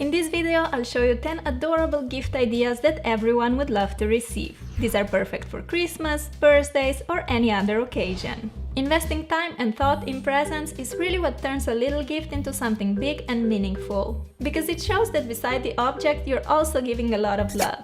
In this video, I'll show you 10 adorable gift ideas that everyone would love to receive. These are perfect for Christmas, birthdays, or any other occasion. Investing time and thought in presents is really what turns a little gift into something big and meaningful, because it shows that beside the object, you're also giving a lot of love.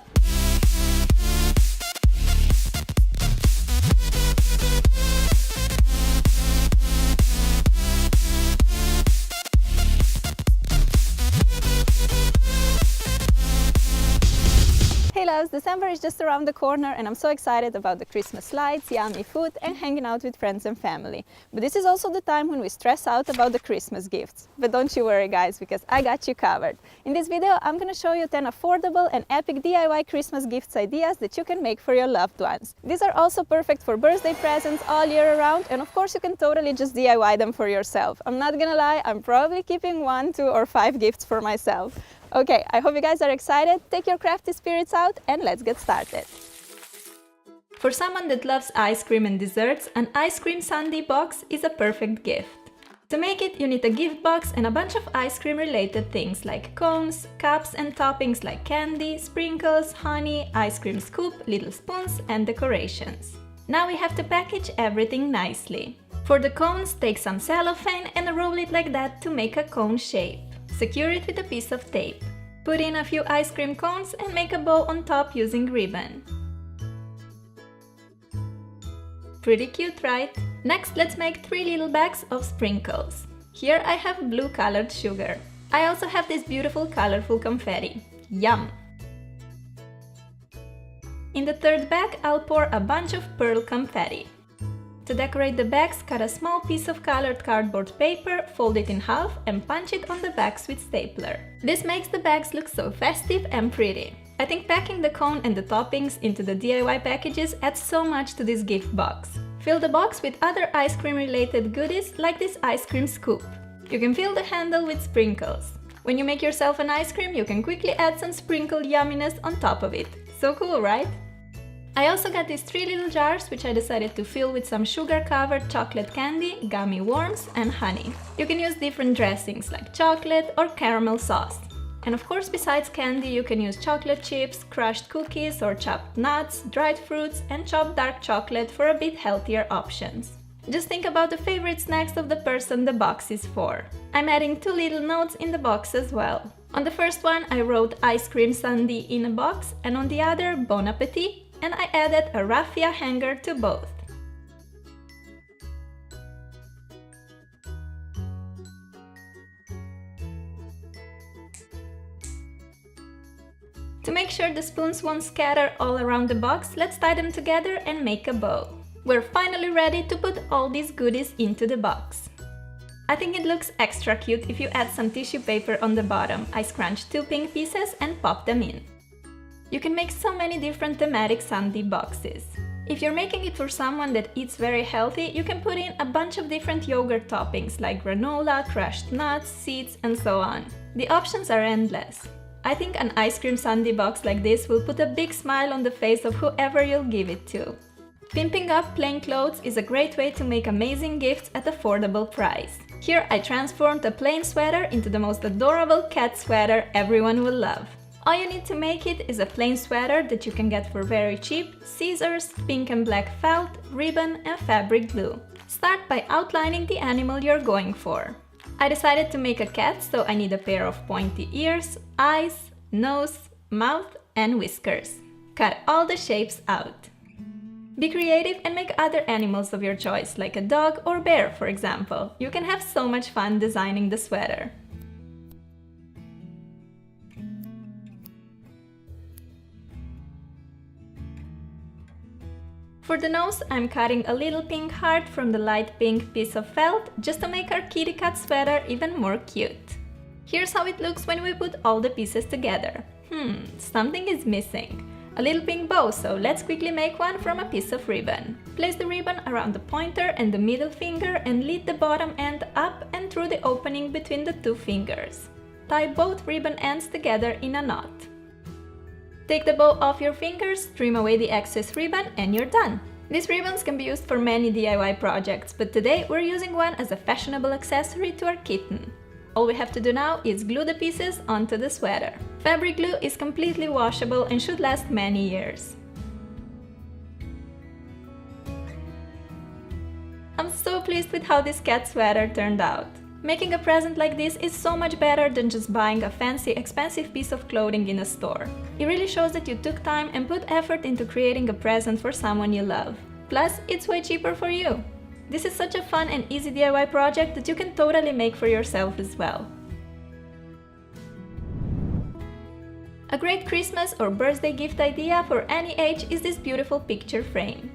Hey loves, December is just around the corner and I'm so excited about the Christmas lights, yummy food and hanging out with friends and family. But this is also the time when we stress out about the Christmas gifts. But don't you worry guys, because I got you covered. In this video I'm gonna show you 10 affordable and epic DIY Christmas gifts ideas that you can make for your loved ones. These are also perfect for birthday presents all year around, and of course you can totally just DIY them for yourself. I'm not gonna lie, I'm probably keeping 1, 2 or 5 gifts for myself. Okay, I hope you guys are excited. Take your crafty spirits out and let's get started. For someone that loves ice cream and desserts, an ice cream sundae box is a perfect gift. To make it, you need a gift box and a bunch of ice cream related things like cones, cups and toppings like candy, sprinkles, honey, ice cream scoop, little spoons and decorations. Now we have to package everything nicely. For the cones, take some cellophane and roll it like that to make a cone shape. Secure it with a piece of tape. Put in a few ice cream cones and make a bow on top using ribbon. Pretty cute, right? Next, let's make 3 little bags of sprinkles. Here I have blue colored sugar. I also have this beautiful colorful confetti. Yum! In the third bag, I'll pour a bunch of pearl confetti. To decorate the bags, cut a small piece of colored cardboard paper, fold it in half and punch it on the bags with stapler. This makes the bags look so festive and pretty. I think packing the cone and the toppings into the DIY packages adds so much to this gift box. Fill the box with other ice cream related goodies like this ice cream scoop. You can fill the handle with sprinkles. When you make yourself an ice cream, you can quickly add some sprinkled yumminess on top of it. So cool, right? I also got these 3 little jars which I decided to fill with some sugar-covered chocolate candy, gummy worms and honey. You can use different dressings like chocolate or caramel sauce. And of course, besides candy, you can use chocolate chips, crushed cookies or chopped nuts, dried fruits and chopped dark chocolate for a bit healthier options. Just think about the favorite snacks of the person the box is for. I'm adding 2 little notes in the box as well. On the first one I wrote ice cream sundae in a box and on the other bon appetit, and I added a raffia hanger to both. To make sure the spoons won't scatter all around the box, let's tie them together and make a bow. We're finally ready to put all these goodies into the box. I think it looks extra cute if you add some tissue paper on the bottom. I scrunched 2 pink pieces and popped them in. You can make so many different thematic sundae boxes. If you're making it for someone that eats very healthy, you can put in a bunch of different yogurt toppings like granola, crushed nuts, seeds and so on. The options are endless. I think an ice cream sundae box like this will put a big smile on the face of whoever you'll give it to. Pimping up plain clothes is a great way to make amazing gifts at affordable price. Here I transformed a plain sweater into the most adorable cat sweater everyone will love. All you need to make it is a plain sweater that you can get for very cheap, scissors, pink and black felt, ribbon and fabric glue. Start by outlining the animal you're going for. I decided to make a cat, so I need a pair of pointy ears, eyes, nose, mouth and whiskers. Cut all the shapes out. Be creative and make other animals of your choice, like a dog or bear for example. You can have so much fun designing the sweater. For the nose, I'm cutting a little pink heart from the light pink piece of felt just to make our kitty cat sweater even more cute. Here's how it looks when we put all the pieces together. Something is missing. A little pink bow, so let's quickly make one from a piece of ribbon. Place the ribbon around the pointer and the middle finger and lead the bottom end up and through the opening between the 2 fingers. Tie both ribbon ends together in a knot. Take the bow off your fingers, trim away the excess ribbon and you're done! These ribbons can be used for many DIY projects, but today we're using one as a fashionable accessory to our kitten. All we have to do now is glue the pieces onto the sweater. Fabric glue is completely washable and should last many years. I'm so pleased with how this cat sweater turned out. Making a present like this is so much better than just buying a fancy, expensive piece of clothing in a store. It really shows that you took time and put effort into creating a present for someone you love. Plus, it's way cheaper for you. This is such a fun and easy DIY project that you can totally make for yourself as well. A great Christmas or birthday gift idea for any age is this beautiful picture frame.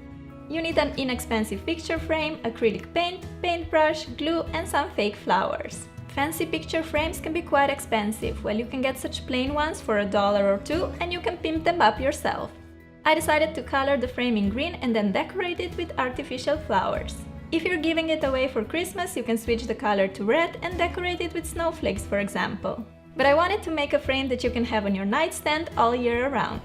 You need an inexpensive picture frame, acrylic paint, paintbrush, glue and some fake flowers. Fancy picture frames can be quite expensive, while you can get such plain ones for $1 or $2 and you can pimp them up yourself. I decided to color the frame in green and then decorate it with artificial flowers. If you're giving it away for Christmas, you can switch the color to red and decorate it with snowflakes, for example. But I wanted to make a frame that you can have on your nightstand all year around.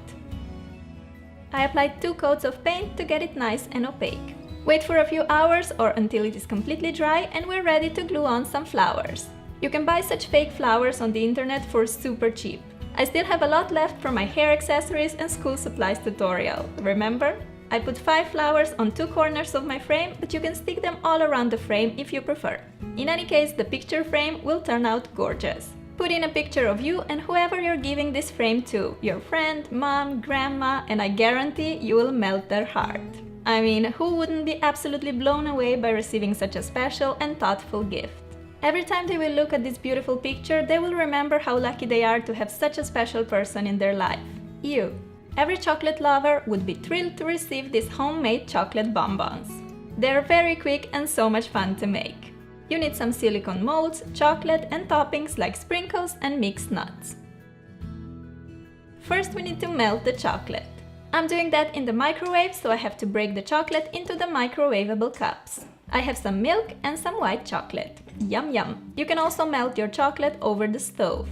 I applied 2 coats of paint to get it nice and opaque. Wait for a few hours or until it is completely dry and we're ready to glue on some flowers. You can buy such fake flowers on the internet for super cheap. I still have a lot left for my hair accessories and school supplies tutorial, remember? I put 5 flowers on 2 corners of my frame, but you can stick them all around the frame if you prefer. In any case, the picture frame will turn out gorgeous. Put in a picture of you and whoever you're giving this frame to, your friend, mom, grandma, and I guarantee you will melt their heart. I mean, who wouldn't be absolutely blown away by receiving such a special and thoughtful gift? Every time they will look at this beautiful picture, they will remember how lucky they are to have such a special person in their life. You. Every chocolate lover would be thrilled to receive these homemade chocolate bonbons. They're very quick and so much fun to make. You need some silicone molds, chocolate and toppings like sprinkles and mixed nuts. First we need to melt the chocolate. I'm doing that in the microwave, so I have to break the chocolate into the microwavable cups. I have some milk and some white chocolate. Yum yum! You can also melt your chocolate over the stove.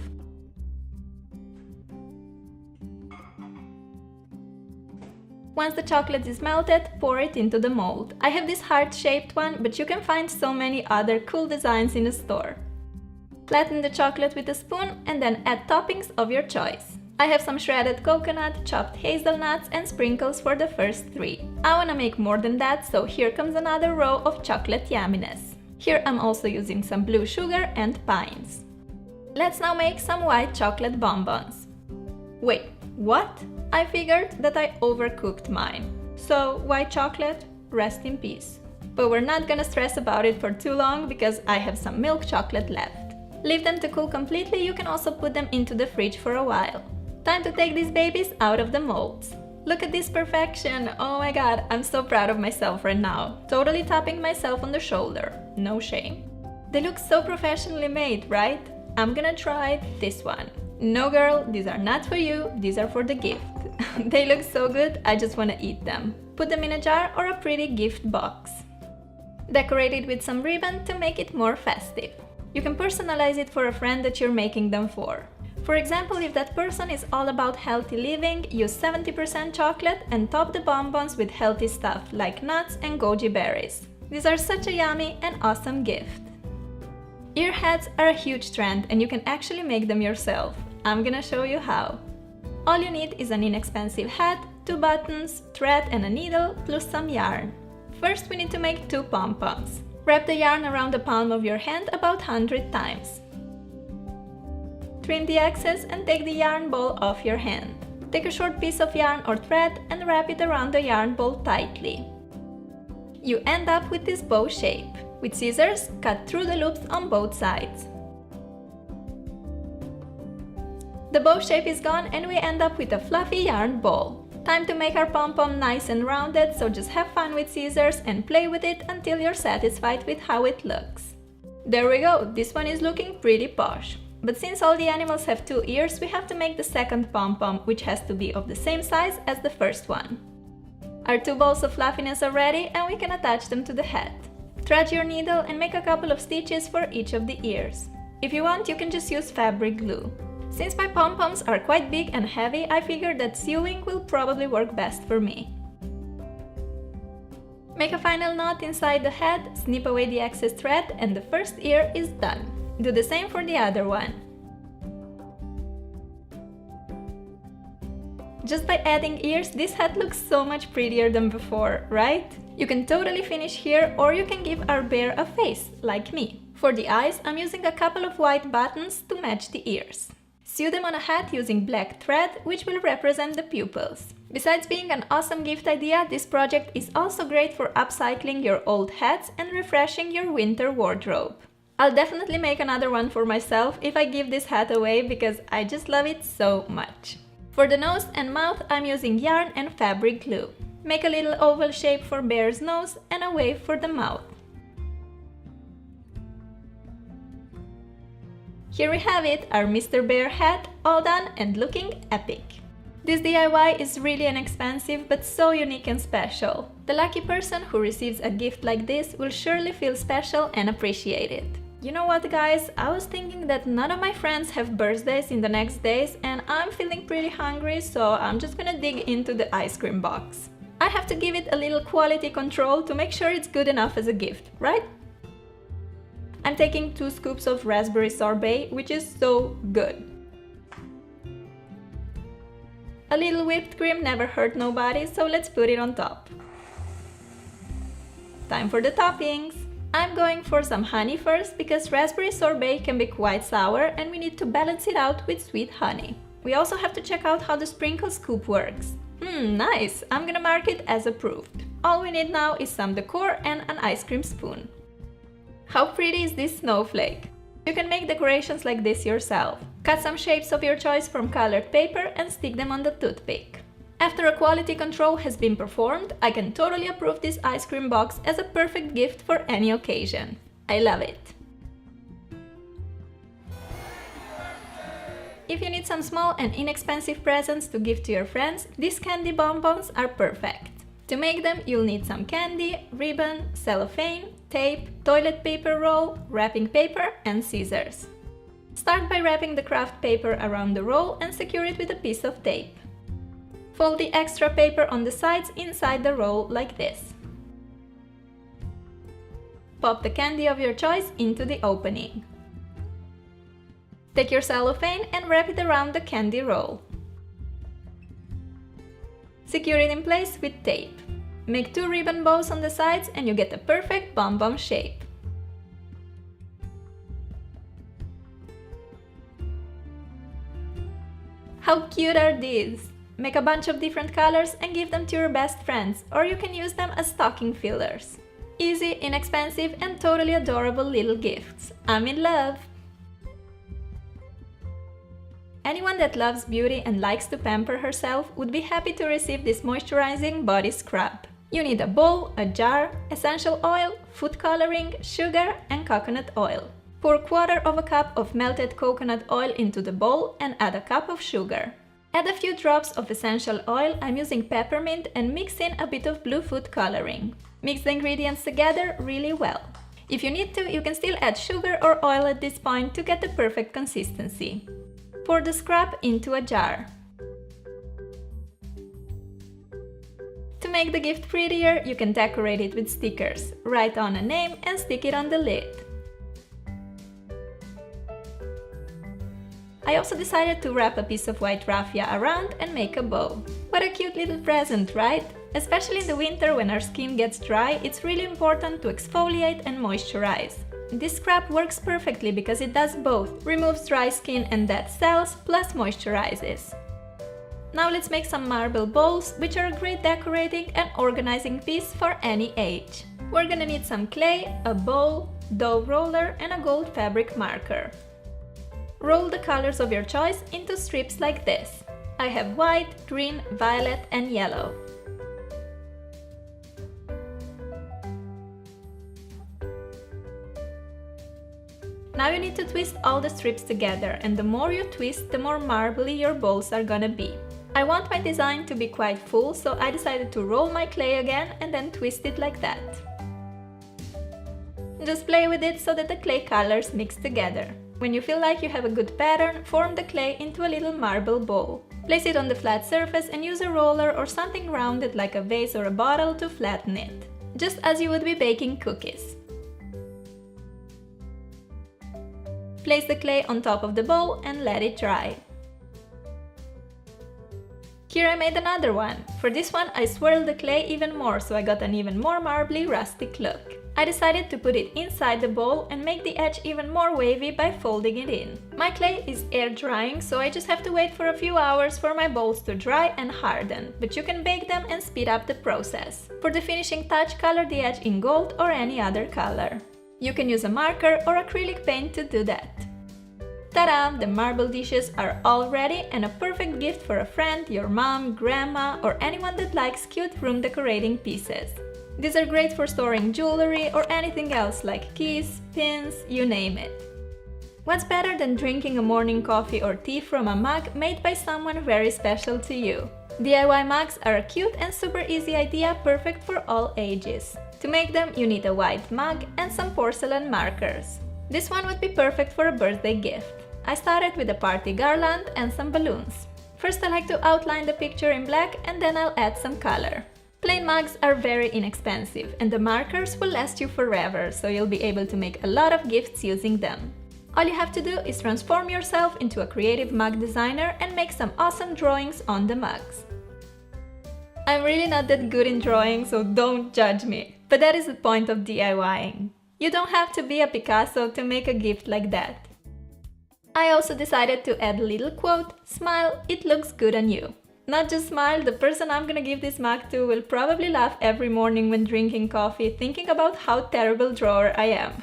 Once the chocolate is melted, pour it into the mold. I have this heart-shaped one, but you can find so many other cool designs in the store. Flatten the chocolate with a spoon and then add toppings of your choice. I have some shredded coconut, chopped hazelnuts and sprinkles for the first 3. I wanna make more than that, so here comes another row of chocolate yumminess. Here I'm also using some blue sugar and pines. Let's now make some white chocolate bonbons. Wait, what? I figured that I overcooked mine. So, white chocolate, rest in peace. But we're not gonna stress about it for too long because I have some milk chocolate left. Leave them to cool completely, you can also put them into the fridge for a while. Time to take these babies out of the molds. Look at this perfection! Oh my god, I'm so proud of myself right now. Totally tapping myself on the shoulder. No shame. They look so professionally made, right? I'm gonna try this one. No girl, these are not for you, these are for the gift. They look so good, I just wanna eat them. Put them in a jar or a pretty gift box. Decorate it with some ribbon to make it more festive. You can personalize it for a friend that you're making them for. For example, if that person is all about healthy living, use 70% chocolate and top the bonbons with healthy stuff like nuts and goji berries. These are such a yummy and awesome gift. Ear hats are a huge trend and you can actually make them yourself. I'm gonna show you how. All you need is an inexpensive hat, 2 buttons, thread and a needle, plus some yarn. First we need to make 2 pom-poms. Wrap the yarn around the palm of your hand about 100 times. Trim the excess and take the yarn ball off your hand. Take a short piece of yarn or thread and wrap it around the yarn ball tightly. You end up with this bow shape. With scissors, cut through the loops on both sides. The bow shape is gone and we end up with a fluffy yarn ball. Time to make our pom-pom nice and rounded, so just have fun with scissors and play with it until you're satisfied with how it looks. There we go, this one is looking pretty posh. But since all the animals have 2 ears, we have to make the second pom-pom, which has to be of the same size as the first one. Our 2 balls of fluffiness are ready and we can attach them to the head. Thread your needle and make a couple of stitches for each of the ears. If you want, you can just use fabric glue. Since my pom-poms are quite big and heavy, I figured that sewing will probably work best for me. Make a final knot inside the head, snip away the excess thread and the first ear is done. Do the same for the other one. Just by adding ears, this hat looks so much prettier than before, right? You can totally finish here, or you can give our bear a face, like me. For the eyes, I'm using a couple of white buttons to match the ears. Sew them on a hat using black thread, which will represent the pupils. Besides being an awesome gift idea, this project is also great for upcycling your old hats and refreshing your winter wardrobe. I'll definitely make another one for myself if I give this hat away because I just love it so much. For the nose and mouth, I'm using yarn and fabric glue. Make a little oval shape for bear's nose and a wave for the mouth. Here we have it, our Mr. Bear hat, all done and looking epic. This DIY is really inexpensive but so unique and special. The lucky person who receives a gift like this will surely feel special and appreciated. You know what, guys, I was thinking that none of my friends have birthdays in the next days and I'm feeling pretty hungry, so I'm just gonna dig into the ice cream box. I have to give it a little quality control to make sure it's good enough as a gift, right? I'm taking 2 scoops of raspberry sorbet, which is so good. A little whipped cream never hurt nobody, so let's put it on top. Time for the toppings! I'm going for some honey first because raspberry sorbet can be quite sour and we need to balance it out with sweet honey. We also have to check out how the sprinkle scoop works. Nice! I'm gonna mark it as approved. All we need now is some decor and an ice cream spoon. How pretty is this snowflake? You can make decorations like this yourself. Cut some shapes of your choice from colored paper and stick them on the toothpick. After a quality control has been performed, I can totally approve this ice cream box as a perfect gift for any occasion. I love it! If you need some small and inexpensive presents to give to your friends, these candy bonbons are perfect. To make them, you'll need some candy, ribbon, cellophane, tape, toilet paper roll, wrapping paper and scissors. Start by wrapping the craft paper around the roll and secure it with a piece of tape. Fold the extra paper on the sides inside the roll like this. Pop the candy of your choice into the opening. Take your cellophane and wrap it around the candy roll. Secure it in place with tape. Make 2 ribbon bows on the sides and you get a perfect bonbon shape. How cute are these? Make a bunch of different colors and give them to your best friends, or you can use them as stocking fillers. Easy, inexpensive and totally adorable little gifts. I'm in love! Anyone that loves beauty and likes to pamper herself would be happy to receive this moisturizing body scrub. You need a bowl, a jar, essential oil, food coloring, sugar and coconut oil. Pour 1/4 cup of melted coconut oil into the bowl and add a cup of sugar. Add a few drops of essential oil, I'm using peppermint, and mix in a bit of blue food coloring. Mix the ingredients together really well. If you need to, you can still add sugar or oil at this point to get the perfect consistency. Pour the scrub into a jar. To make the gift prettier, you can decorate it with stickers. Write on a name and stick it on the lid. I also decided to wrap a piece of white raffia around and make a bow. What a cute little present, right? Especially in the winter when our skin gets dry, it's really important to exfoliate and moisturize. This scrub works perfectly because it does both, removes dry skin and dead cells, plus moisturizes. Now let's make some marble bowls, which are a great decorating and organizing piece for any age. We're gonna need some clay, a bowl, dough roller and a gold fabric marker. Roll the colors of your choice into strips like this. I have white, green, violet and yellow. Now you need to twist all the strips together, and the more you twist, the more marbly your bowls are gonna be. I want my design to be quite full, so I decided to roll my clay again and then twist it like that. Just play with it so that the clay colors mix together. When you feel like you have a good pattern, form the clay into a little marble bowl. Place it on the flat surface and use a roller or something rounded like a vase or a bottle to flatten it, just as you would be baking cookies. place the clay on top of the bowl and let it dry. Here I made another one. For this one I swirled the clay even more, so I got an even more marbly, rustic look. I decided to put it inside the bowl and make the edge even more wavy by folding it in. My clay is air drying, so I just have to wait for a few hours for my bowls to dry and harden, but you can bake them and speed up the process. For the finishing touch, color the edge in gold or any other color. You can use a marker or acrylic paint to do that. Ta-da! The marble dishes are all ready and a perfect gift for a friend, your mom, grandma, or anyone that likes cute room decorating pieces. These are great for storing jewelry or anything else like keys, pins, you name it. What's better than drinking a morning coffee or tea from a mug made by someone very special to you? DIY mugs are a cute and super easy idea, perfect for all ages. To make them, you need a white mug and some porcelain markers. This one would be perfect for a birthday gift. I started with a party garland and some balloons. First I like to outline the picture in black and then I'll add some color. Plain mugs are very inexpensive and the markers will last you forever, so you'll be able to make a lot of gifts using them. All you have to do is transform yourself into a creative mug designer and make some awesome drawings on the mugs. I'm really not that good in drawing, so don't judge me. But that is the point of DIYing. You don't have to be a Picasso to make a gift like that. I also decided to add a little quote, "Smile, it looks good on you." Not just smile, the person I'm gonna give this mug to will probably laugh every morning when drinking coffee, thinking about how terrible drawer I am.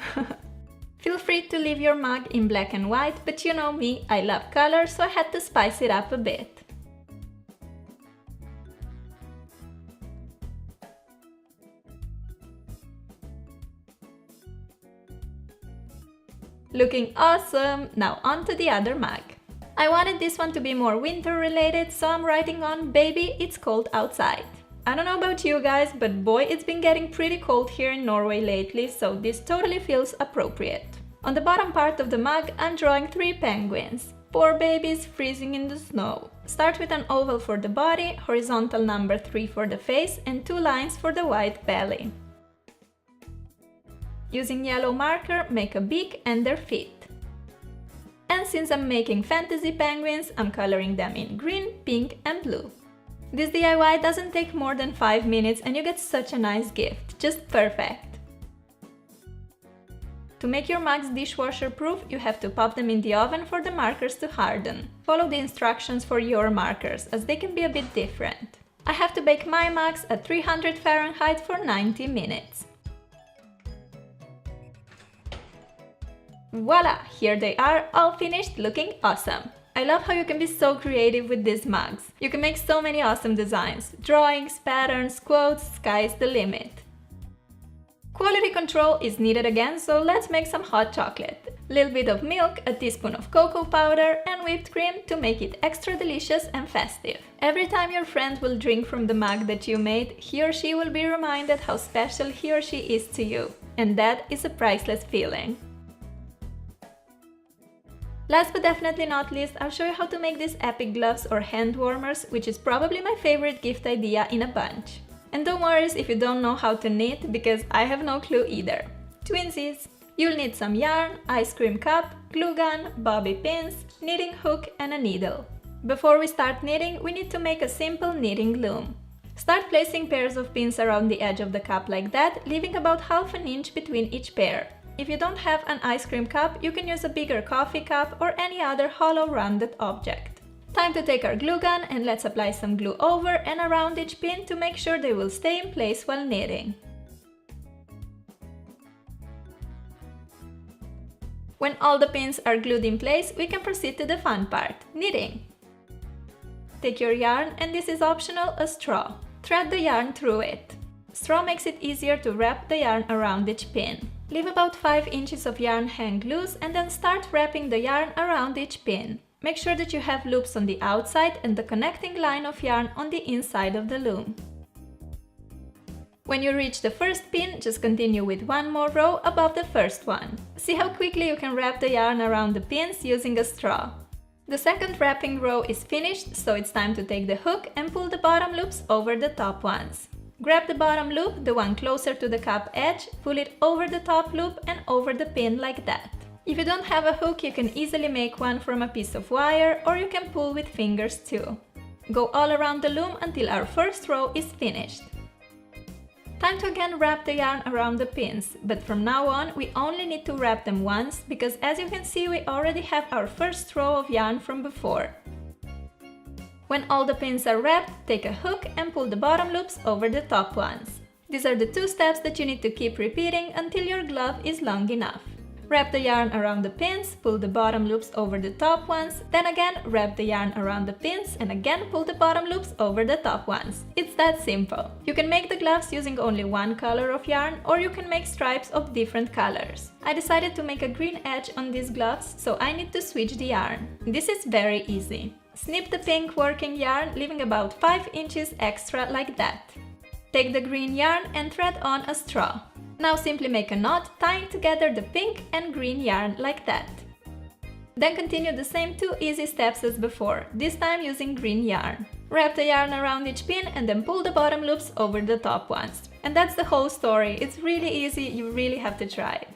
Feel free to leave your mug in black and white, but you know me, I love color, so I had to spice it up a bit. Looking awesome! Now on to the other mug. I wanted this one to be more winter related, so I'm writing on "Baby, it's cold outside." I don't know about you guys, but boy, it's been getting pretty cold here in Norway lately, so this totally feels appropriate. On the bottom part of the mug, I'm drawing 3 penguins. Poor babies freezing in the snow. Start with an oval for the body, horizontal number 3 for the face, and 2 lines for the white belly. Using yellow marker, make a beak and their feet. And since I'm making fantasy penguins, I'm coloring them in green, pink and blue. This DIY doesn't take more than 5 minutes and you get such a nice gift, just perfect. To make your mugs dishwasher proof, you have to pop them in the oven for the markers to harden. Follow the instructions for your markers, as they can be a bit different. I have to bake my mugs at 300 Fahrenheit for 90 minutes. Voila! Here they are, all finished, looking awesome! I love how you can be so creative with these mugs. You can make so many awesome designs. Drawings, patterns, quotes, sky's the limit. Quality control is needed again, so let's make some hot chocolate. Little bit of milk, a teaspoon of cocoa powder and whipped cream to make it extra delicious and festive. Every time your friend will drink from the mug that you made, he or she will be reminded how special he or she is to you. And that is a priceless feeling. Last but definitely not least, I'll show you how to make these epic gloves or hand warmers, which is probably my favorite gift idea in a bunch. And don't worry if you don't know how to knit, because I have no clue either. Twinsies! You'll need some yarn, ice cream cup, glue gun, bobby pins, knitting hook and a needle. Before we start knitting, we need to make a simple knitting loom. Start placing pairs of pins around the edge of the cup like that, leaving about ½ an inch between each pair. If you don't have an ice cream cup, you can use a bigger coffee cup or any other hollow rounded object. Time to take our glue gun and let's apply some glue over and around each pin to make sure they will stay in place while knitting. When all the pins are glued in place, we can proceed to the fun part, knitting. Take your yarn, and this is optional, a straw. Thread the yarn through it. Straw makes it easier to wrap the yarn around each pin. Leave about 5 inches of yarn hang loose and then start wrapping the yarn around each pin. Make sure that you have loops on the outside and the connecting line of yarn on the inside of the loom. When you reach the first pin, just continue with one more row above the first one. See how quickly you can wrap the yarn around the pins using a straw. The second wrapping row is finished, so it's time to take the hook and pull the bottom loops over the top ones. Grab the bottom loop, the one closer to the cup edge, pull it over the top loop and over the pin like that. If you don't have a hook, you can easily make one from a piece of wire, or you can pull with fingers too. Go all around the loom until our first row is finished. Time to again wrap the yarn around the pins, but from now on we only need to wrap them once, because as you can see we already have our first row of yarn from before. When all the pins are wrapped, take a hook and pull the bottom loops over the top ones. These are the 2 steps that you need to keep repeating until your glove is long enough. Wrap the yarn around the pins, pull the bottom loops over the top ones, then again wrap the yarn around the pins and again pull the bottom loops over the top ones. It's that simple. You can make the gloves using only one color of yarn, or you can make stripes of different colors. I decided to make a green edge on these gloves, so I need to switch the yarn. This is very easy. Snip the pink working yarn, leaving about 5 inches extra like that. Take the green yarn and thread on a straw. Now simply make a knot, tying together the pink and green yarn like that. Then continue the same 2 easy steps as before, this time using green yarn. Wrap the yarn around each pin and then pull the bottom loops over the top ones. And that's the whole story. It's really easy, you really have to try it.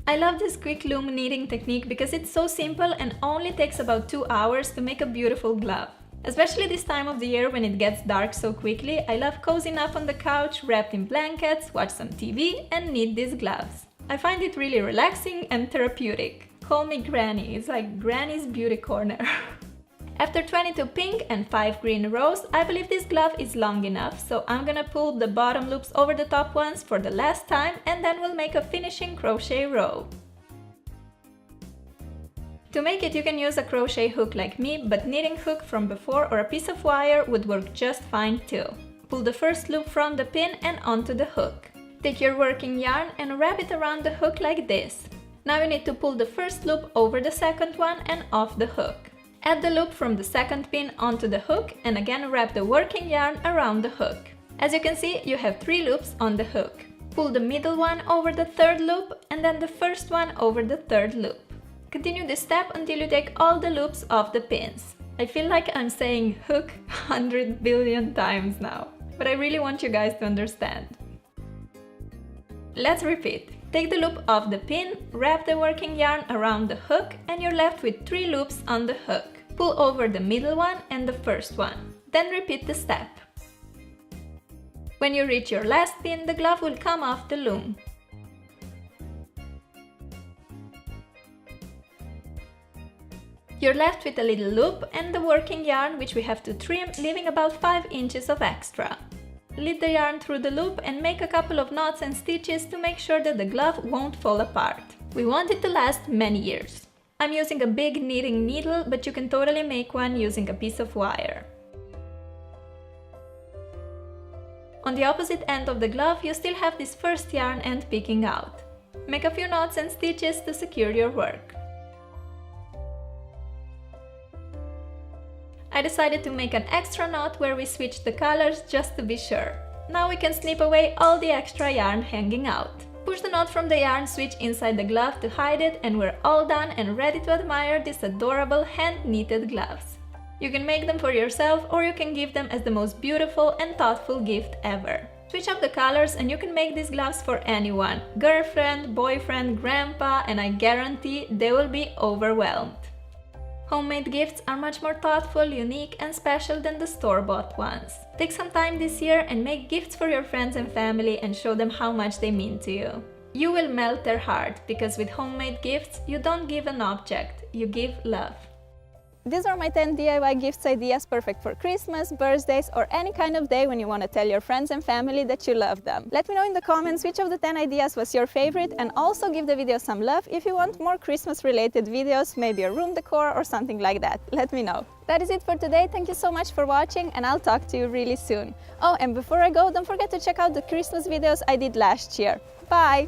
I love this quick loom knitting technique because it's so simple and only takes about 2 hours to make a beautiful glove. Especially this time of the year when it gets dark so quickly, I love cozying up on the couch, wrapped in blankets, watch some TV and knit these gloves. I find it really relaxing and therapeutic. Call me Granny, it's like Granny's beauty corner. After 22 pink and 5 green rows, I believe this glove is long enough, so I'm gonna pull the bottom loops over the top ones for the last time and then we'll make a finishing crochet row. To make it, you can use a crochet hook like me, but knitting hook from before or a piece of wire would work just fine too. Pull the first loop from the pin and onto the hook. Take your working yarn and wrap it around the hook like this. Now you need to pull the first loop over the second one and off the hook. Add the loop from the second pin onto the hook and again wrap the working yarn around the hook. As you can see, you have 3 loops on the hook. Pull the middle one over the third loop and then the first one over the third loop. Continue this step until you take all the loops off the pins. I feel like I'm saying hook 100 billion times now, but I really want you guys to understand. Let's repeat. Take the loop off the pin, wrap the working yarn around the hook and you're left with 3 loops on the hook. Pull over the middle one and the first one. Then repeat the step. When you reach your last pin, the glove will come off the loom. You're left with a little loop and the working yarn, which we have to trim, leaving about 5 inches of extra. Lead the yarn through the loop and make a couple of knots and stitches to make sure that the glove won't fall apart. We want it to last many years. I'm using a big knitting needle, but you can totally make one using a piece of wire. On the opposite end of the glove, you still have this first yarn end peeking out. Make a few knots and stitches to secure your work. I decided to make an extra knot where we switched the colors just to be sure. Now we can snip away all the extra yarn hanging out. Push the knot from the yarn switch inside the glove to hide it and we're all done and ready to admire these adorable hand-knitted gloves. You can make them for yourself or you can give them as the most beautiful and thoughtful gift ever. Switch up the colors and you can make these gloves for anyone. Girlfriend, boyfriend, grandpa, and I guarantee they will be overwhelmed. Homemade gifts are much more thoughtful, unique and special than the store-bought ones. Take some time this year and make gifts for your friends and family and show them how much they mean to you. You will melt their heart, because with homemade gifts, you don't give an object, you give love. These are my 10 DIY gifts ideas perfect for Christmas, birthdays or any kind of day when you want to tell your friends and family that you love them. Let me know in the comments which of the 10 ideas was your favorite, and also give the video some love if you want more Christmas related videos, maybe a room decor or something like that. Let me know. That is it for today. Thank you so much for watching and I'll talk to you really soon. Oh, and before I go, don't forget to check out the Christmas videos I did last year. Bye!